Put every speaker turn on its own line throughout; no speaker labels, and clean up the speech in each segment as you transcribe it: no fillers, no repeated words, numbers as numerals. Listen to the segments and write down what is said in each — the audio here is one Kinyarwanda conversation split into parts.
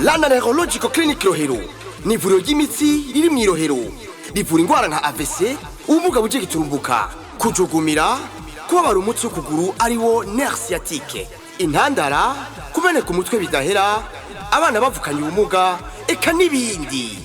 Lana Neurological Clinic Rohero ni ivuriro ry'imitsi riri mu Irohero rivura indwara nka AVC, ubumuga buje giturumbuka, kujugumira, kubabara umutsi w'ukuguru ariwo nerf sciatique, intandara, kumeneka umutwe bidahera, abana bavukanye ubumuga, eka n'ibindi.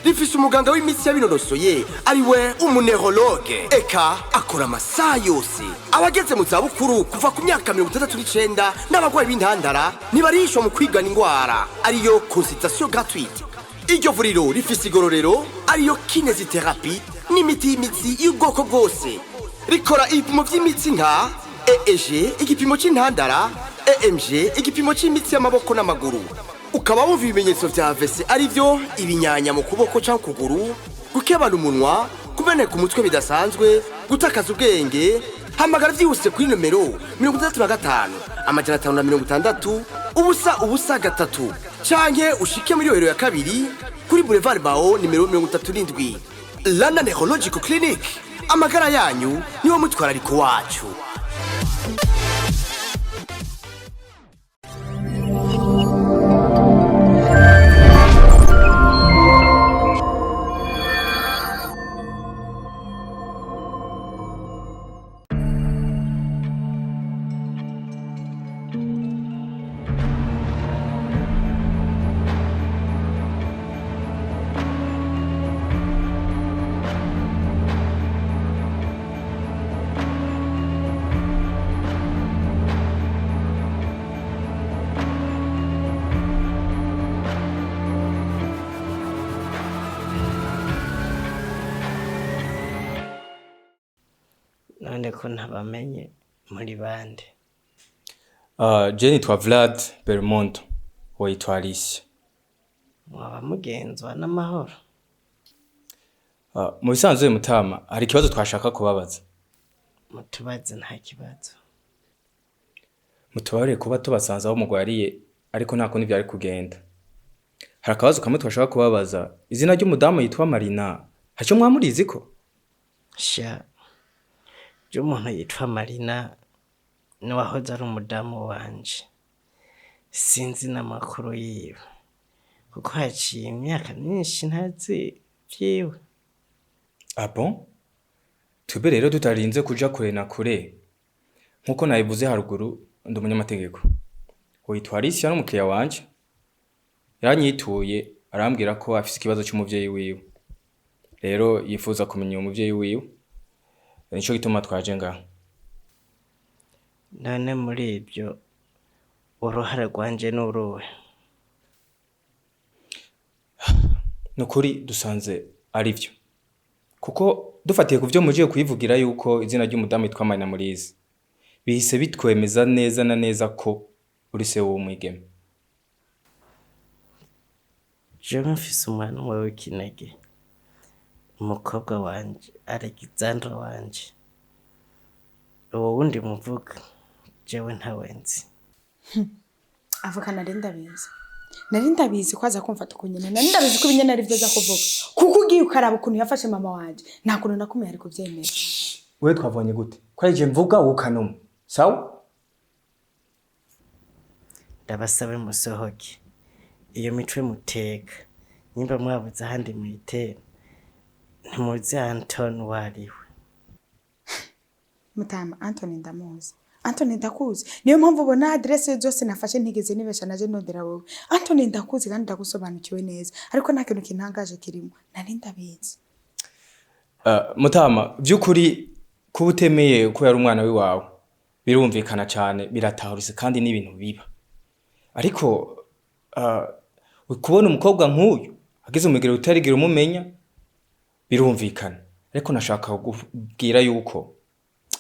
Rifise umuganga w'imitsi yabinonosoye ariwe umuneurologue, eka akora amasaha yose. Abageze mu zabukuru kuva ku myaka 69 n'abagwayi b'intandara nibarishwa mu kwigana indwara ariyo consultation gratuite. Iryo vuriro rifise igororero ariyo kinésithérapie n'imiti y'imitsi y'ubwoko bwose. Rikora ibipimo vy'imitsi nka EEG, igipimo c'intandara, EMG, igipimo c'imitsi y'amaboko n'amaguru. Ukaba wumva ibimenyetso vya AVC arivyo ibinyanya mu kuboko canke kuguru, gukebana umunwa, kumeneka umutwe bidasanzwe, gutakaza ubwenge. Hamagara vyihuse kuri nomero 35 560 ubusa 3 canke ushike muri Rohero ya kabiri kuri Boulevard Bao nimero 37. Lana Neurological Clinic, amagara yanyu niwo mutwarariko wacu.
None ko ntabamenye muri bande.
Jenny twa Vlad Belmondo witwa Alicia.
Mwaba mugenzwa n'amahoro.
Mu bisanzwe Mutama hari ikibazo twashaka kubabaza.
Mutubaze nta kibazo.
Mutubare kuba tubasanze aho mugwariye ariko nta kundi byari kugenda. Hari akabazo kamwe twashaka kubabaza. Izina ry'umudamu yitwa Marina. Haco mwamurizi ko?
Sha. Umuntu yitwa Marina n'uwahoze ari umudamu wanje. Sinzi n'amakuru yiwe kuko haciye imyaka myinshi ntazi vyiwe.
Ah bon? Tube rero tutarinze kuja kure na kure. Nkuko nayivuze haruguru ndi umunyamategeko. Witwa Alicia n'umukiriya wanje. Yaranyituye arambwira ko afise ikibazo cy'umuvyeyi wiwe. Rero yifuza kumenya umuvyeyi wiwe. Nico gituma twaje ngaho.
None muri ibyo uruhare rwanje n'uruwe.
Nukuri dusanze ari byo. Kuko dufatiye ku byo muje kuyivugira yuko izina ry'umudamu yitwa Marina Murizi. Bihise bitwemeza neza na neza ko uri se w'umwigeme.
Je mfise umwana umwe w'ikinege. Umukobwa wanje Alexandra wanje. Uwo wundi muvuga jewe ntawenzi.
Avuka nari ndabizi kwaza kumfata kunyene. Nari ndabizi ko binyene ari byo za kuvuga. Kuko ugiye ukaraba ukuntu yafashe mama wanje. Nta kuntu nakumeye ari kuvyemera.
Wewe twavanye gute? Ko ari je mvuga ukanuma. Sawa?
Ndabasabe musohoke. Iyo mitwe muteka. Nimba mwabuze ahandi mwitera. Ntimuzi Anton wariwe.
Mutama Anthony ndamuzi. Anthony ndakuzi. Niyo mpamvu ubona adresse zose nafashe ntigeze nibesha naje nodera wowe. Anthony ndakuzi kandi ndagusobanukiwe neza. Ariko nta kintu kintangaje kirimo. Nari ndabizi.
Mutama byukuri kuba utemeye ko yari umwana wiwawe birumvikana cyane biratahurise kandi n'ibintu biba. Ariko kubona umukobwa nk'uyu agize umugero utarigira umumenya birumvikana. Ariko nashaka kubwira yuko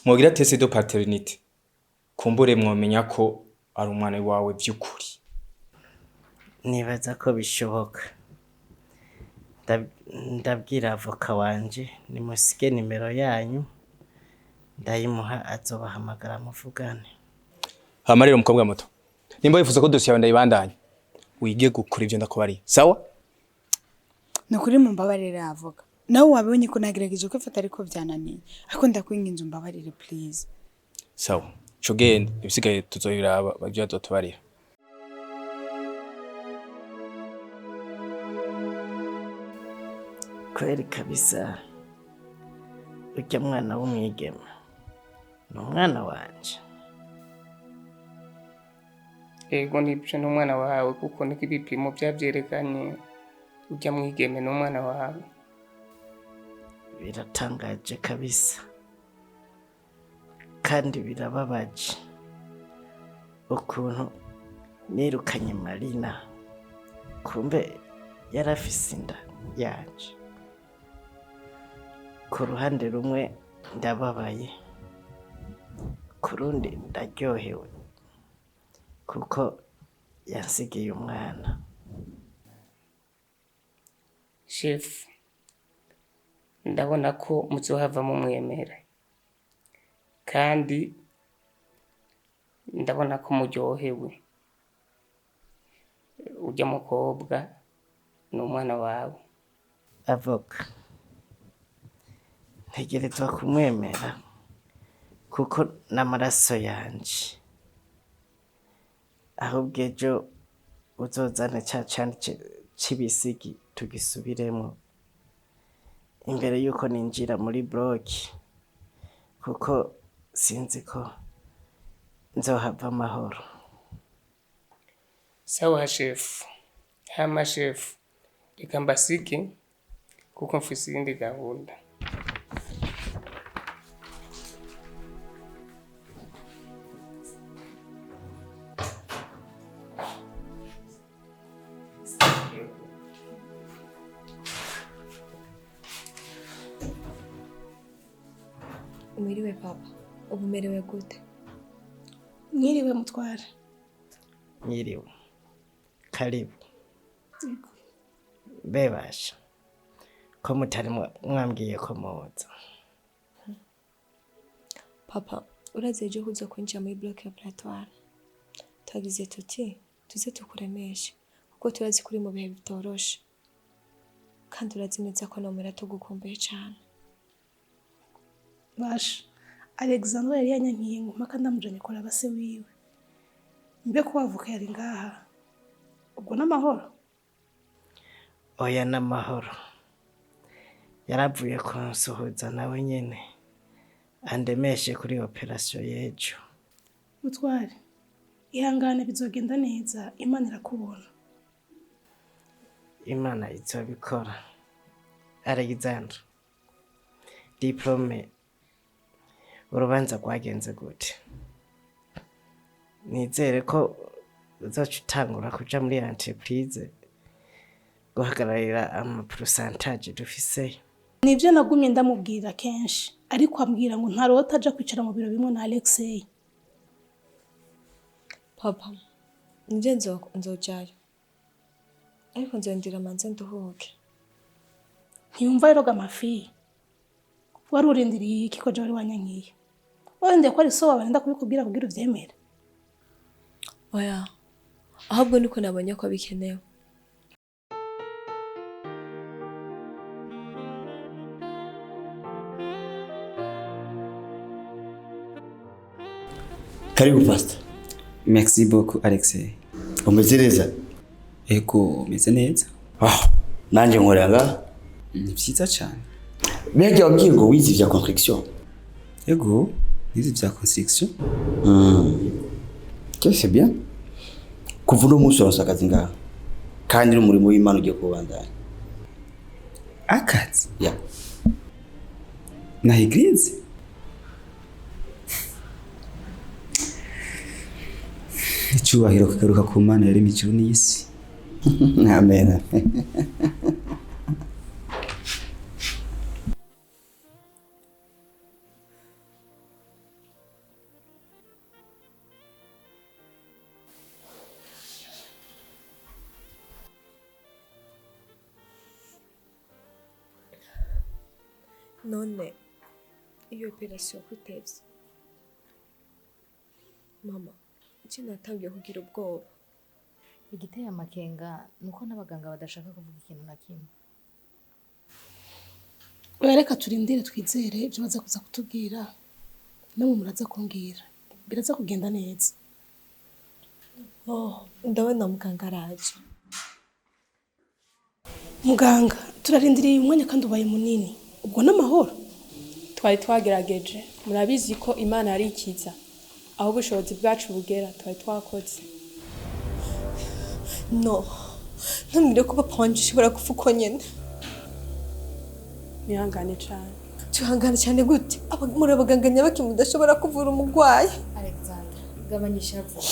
mwogira test de paternité kumbure mwomenya ko ari umwana wawe byukuri.
Nibaza ko bishoboka. Ndabwira avoka wanje nimusige nimero yanyu ndayimuha azobahamagara muvugane.
Hamarira umukobwa muto. Nimba wifuza ko dosiye yawe ndayibandanya wige gukora ivyo ndakubari. Sawa?
Nukuri mumbabarira avoka. Nawe wabonye ko nagerageje kwifata ariko byananiye. Ariko ndakwinginze umbabarire please.
Sawa. Cogenda ibisigaye tuzoyiraba bavyo tubarira.
kweri kabisa urya mwana w'umwigeme ni umwana wanje.
Ego nibyo ni umwana wawe kuko niko ibipimo byabyerekanye ujya mwigeme ni umwana wawe.
Biratangaje kabisa kandi birababaje ukuntu nirukanye Marina kumbe yarafise inda yanje. Ku ruhande rumwe ndababaye, ku rundi ndaryohewe kuko yansigiye umwana.
Chef, ndabona ko muzohava mumwemera kandi ndabona ko muryohewe. Ujya mukobwa ni umwana wawe.
Avoka ntegerezwa kumwemera kuko n'amaraso yanje. Ahubwo ejo uzozana ca candi c'ibisigi tugisubiremo imbere yuko ninjira muri bloki kuko sinzi ko nzohava amahoro.
Sawa chef. Hama chef, reka mbasige kuko mfise iyindi gahunda.
Umiriwe papa, ubu umerewe gute?
Mwiriwe mutware.
Nyiriwe, karibu. Bebasha ko mutari mwambwiye ko muza.
Papa, urazi ejo kuza kwinjira muri bloc operatoire. Twagize tuti tuze tukuremeshe kuko turazi kuri mu bihe bitoroshe kandi urazi neza ko nomera tugukumbuye cyane.
Basha, Alexandre yari yanyankiye ngo mpaka ndamujanye kora base wiwe. Mbe ko wavuka yari ngaha. Ubwo n'amahoro?
Oya n'amahoro. Yaravuye kunsuhuza nawe nyene andemeshe kuri operation y'ejo.
Mutware, ihangane bizogenda neza, Imana irakubona.
Imana izobikora. Alexandre, diplome urubanza rwagenze gute? Nizere ko uzoca utangura kuja muri entreprise guhagararira ama pourcentage dufise.
Nivyo nagumye ndamubwira kenshi, ariko ambwira ngo ntarota aja kwicara mu biro bimwe na Alexei.
Papa, nje nzojayo. Ariko nzondira manze nduhuke.
Ntiyumva rero gamafi. Wari urindiriye iki ko je wari wanyankiye? Wende ko ari so wabanda kubikubwira kugira uvyemere.
Oya, ahubwo niko nabonye ko bikenewe.
Karibu pastor.
Merci beaucoup Alexei.
Umeze neza?
Ego, umeze neza?
Nanje nkorera.
Ni vyiza cyane.
Mbega wabwiye ngo wize vya construction?
Ego, nize vya construction.
C'est bien. Kuva uno munsi uronse akazi ngaha kandi n'umurimo w'Imana ugiye kubandanya.
Akazi?
Ya.
Na eglise? Icyubahiro kagaruka ku Mana yaremye ijuru n'isi.
Amen.
None iyo operation kutevye. Mama, iki natangiye kugira ubwoba.
Igiteye amakenga nuko n'abaganga badashaka kuvuga ikintu na kimwe.
Reka turindire twizere ibyo baza kuza kutubwira. Namwe muraza kumbwira. Biraza kugenda neza.
Ndabona muganga araje.
Muganga, turarindiriye umwanya kandi ubaye munini ubwo n'amahoro
twari twagerageje murabizi ko Imana ari ikiza aho ubushobozi bwacu bugera twari twakoze
no ntumbwire ko papa wanje ashobora gupfa uko nyene
nihangane cyane
tuhangana cyane gute muri abaganga nyabaki mudashobora kuvura umurwayi
Alexander gabanyisha vuba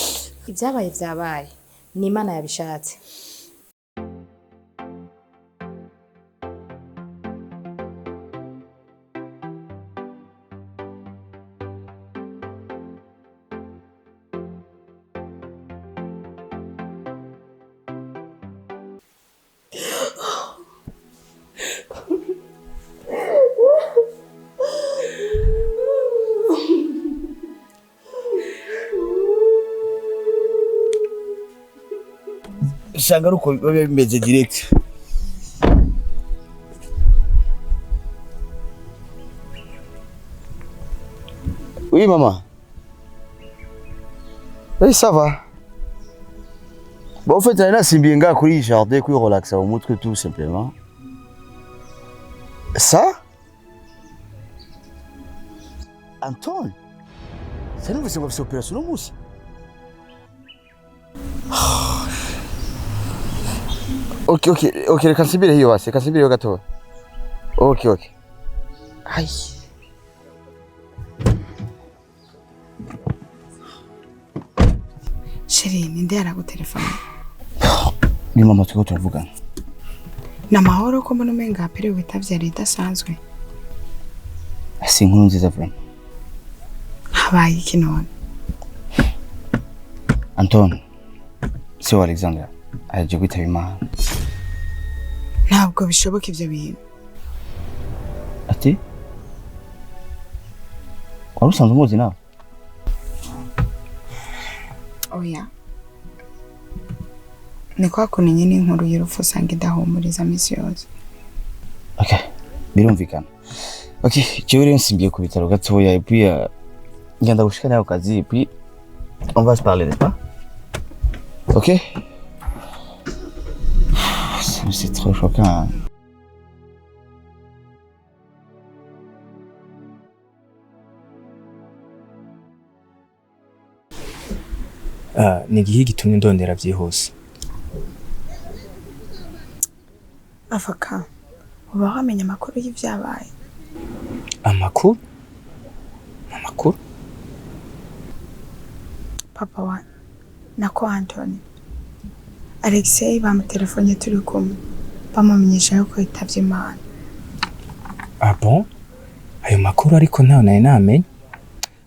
ibyabaye byabaye ni Imana yabishatse
Usanga ari uko biba bimeze direct. Oui maman. Oui ça va. Bon en fait elle a simbiye nga kuri jardin kuri relaxa au mutwe tout simplement. Ça Anton. Ça nous faisait une opération au mousse. Ok, reka nsibire hiyo basi, reka nsibire hiyo gato. Okay. Ai.
Sheri, ninde yaragutelefona?
Ni mama tuko turavugana.
Na mahoro ko mbona umenga apere witavye ari idasanzwe.
Si inkuru nziza vraiment.
Habaye iki none?
Anton, si wa Alexander, aje kwitaba Imana.
Ntabwo bishoboka ivyo bintu.
Ati? Wari usanzwe umuzi nawe?
Oya. Ni kwa kuntu nyine inkuru y'urupfu usanga idahumuriza misi yose.
Okay, birumvikana. Okay, jewe rero nsimbiye ku bitaro gatoya et puis ngenda gushika nayo kazi et puis on va se parler, n'est-ce pas? Ok? C'est trop choquant.
Ni igihe gitumye ndondera byihuse.
Avoka, uba wamenya amakuru y'ivyabaye?
Amakuru?
Papa wa nako Anthony. Alexei bamutelefone turi kumwe. Bamumenyesha yuko yitavye Imana.
Ah bon? Ayo makuru ariko ntawe nari namenye.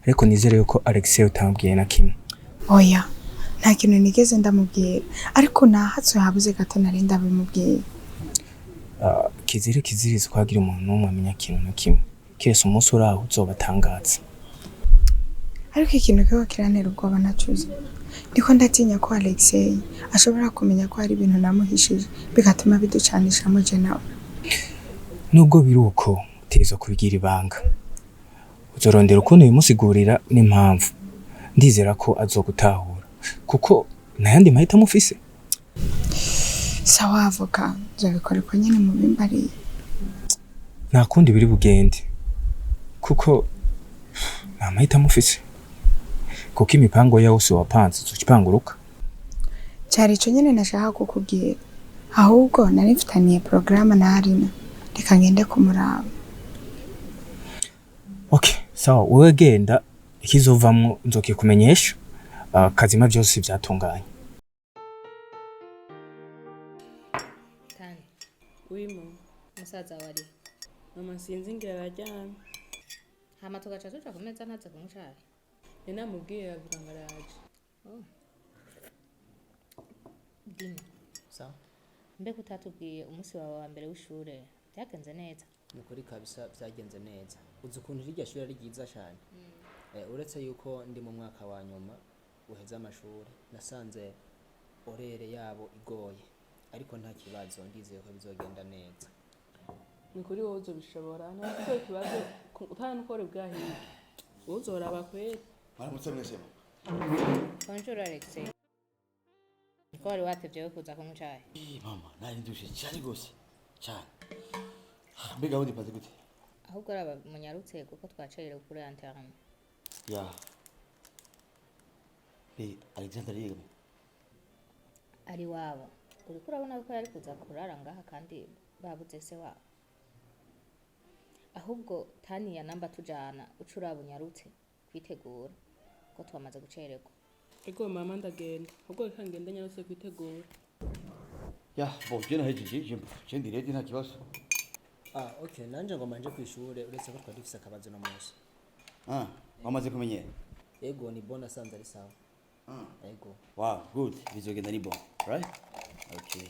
Ariko nizere yuko Alexei utambwiye na kimwe.
Oya, nta kintu nigeze ndamubwira. Ariko nahatse habuze gato nari ndabimubwiye.
Kizirizo kwagira umuntu n'umwe amenya kintu na kimwe. Kese umunsi uraho uzobatangaza.
Ariko ikintu kiba kirantera ubwoba nacuze. Ndiko ndatinya ko Alexei ashobora kumenya ko hari ibintu namuhishije bigatuma biducanisha mu je nawe.
Nubwo biruko tezo kubigira ibanga. Uzorondera ukuntu bimusigurira n'impamvu. Ndizera ko azogutahura kuko nayandi mahita mufise.
Sawa avoka, nzabikora ko nyine mu bimbari.
Nta kundi biri bugende. Kuko nta mahita mufise. Kuko imipango yose wapanze ukipanguruka.
Cyari cyo nyine nashaka kukubwira. Ahubwo nari mfitaniye programme na Harina. Reka ngende kumuraba.
Okay, sawa wewe genda ikizovamwo nzokikumenyesha. Kazima byose byatunganye.
Kandi
wimo
musaza wari
mama sinzi ngira arajyana
hama tugaca tuja kumeza ntaze kumushaka
namubwiye yavuga ngo araje.
Dini
sawa
mbega utatubwiye umunsi wawe wa mbere w'ishure byagenze neza?
Nukuri kabisa byagenze neza. Uzi ukuntu iryo shure ari ryiza cyane. Uretse yuko ndi mu mwaka wa nyuma uheza amashuri nasanze orere yabo igoye ariko nta kibazo ndizeye ko bizogenda neza.
Nukuri wowe uzobishobora ntabwo kibazo utana ukore bwahiye uzoraba kwera.
Maramutse mwese.
Bonjour Alexei. Ko wari watevye kuza kumucaye?
Mama, nari ndushe cyane gose.
cyane. Mbega wundi paze gute?
ahubwo araba munyarutse kuko twacerera kuri anterne.
Ya. Alexander yiga.
Ari wabo. Uriko urabona ko yari kuza kurara ngaha kandi babuze se wabo. Ahubwo tani ya namba tujana ucura bunyarutse kwitegura ko twamaze gucererwa.
Ego mama ndagenda. Ahubwo reka ngende nyarutse kwitegura.
Ya, bo jena hejeje, je ndi ready nta kibazo.
Okay, nanje ngo manje kwishure uretse ko twari dufise akabazo no munsi.
Wamaze kumenyera?
Ego ni bona sanze ari sawa. Ego.
Wow, good. Bizogenda ni bon, right? Okay.